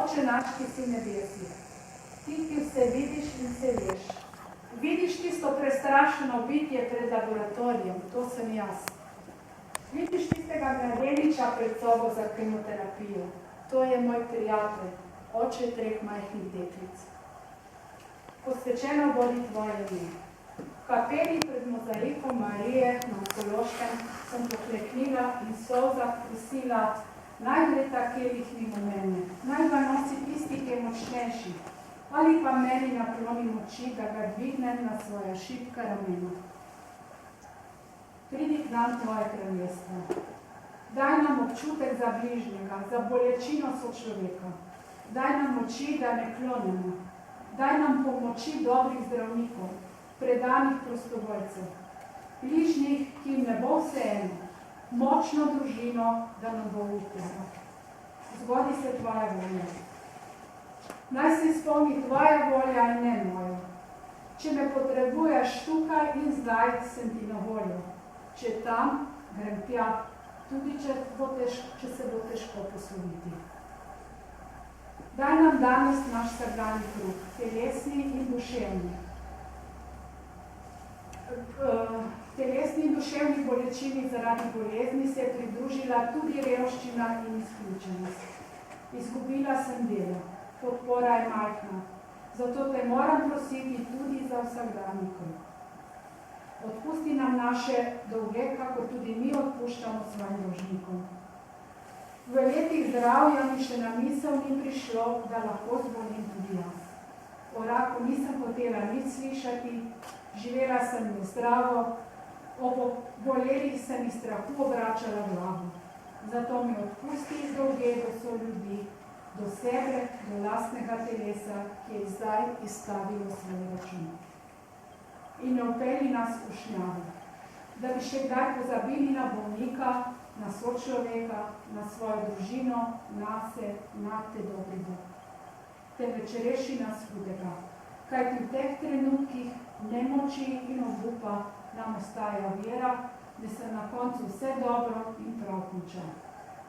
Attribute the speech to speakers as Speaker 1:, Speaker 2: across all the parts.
Speaker 1: Oče naš, ki si v nebesih, ti vse vidiš in vse veš. Vidiš tisto prestrašeno bitje pred laboratorijem, to sem jaz. Vidiš tistega mladeniča pred sobo za kemoterapijo, to je moj prijatelj, oče 3 majhnih deklic. Posvečeno bodi tvoje ime. V kapeli pred mozaikom Marije na Onkološkem sem pokleknila in v solzah prosila, naj gre ta kelih mimo mene, naj ga nosi tisti, ki je močnejši, ali pa meni nakloni moči, da ga dvignem na svoja šibka ramena. Pridi k nam tvoje kraljestvo. Daj nam občutek za bližnjega, za bolečino sočloveka. Daj nam moči, da ne klonemo. Daj nam pomoči dobrih zdravnikov, predanih prostovoljcev, bližnjih, ki jim ne bo vseeno, močno družino, da nam bo upala. Zgodi se tvoja volja. Naj se izpolni tvoja volja in ne moja. Če me potrebuješ tukaj in zdaj, sem ti na voljo. Če tam, grem tja, tudi če se bo težko posloviti. Daj nam danes naš vsakdanji kruh, telesni in duševni. Telesni in duševni bolečini zaradi bolezni se je pridružila tudi revščina in izključenost. Izgubila sem delo, podpora je majhna, zato te moram prositi tudi za vsakdanji kruh. Odpusti nam naše dolge, kako tudi mi odpuščamo svojim dolžnikom. V letih zdravja mi še na misel ni prišlo, da lahko zbolim tudi jaz. O raku nisem hotela nič slišati, živela sem nezdravo, o bolelih sem iz strahu obračala glavo. Zato mi odpusti dolge do soljudi, do sebe, do lastnega telesa, ki je zdaj izstavilo svoj račun. In ne vpelji nas v šnjavo, da bi še kdaj pozabili na bolnika, na sočloveka, na svojo družino, nase, na te dobri Bog. Temveč reši nas hudega, kajti v teh trenutkih nemoči in obupa nam ostaja vera, da se na koncu vse dobro in prav konča.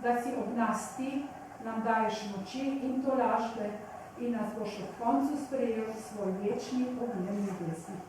Speaker 1: Da si ob nas ti, nam daješ moči in tolažbe in nas boš ob koncu sprejel svoj večni ognjen nebesni.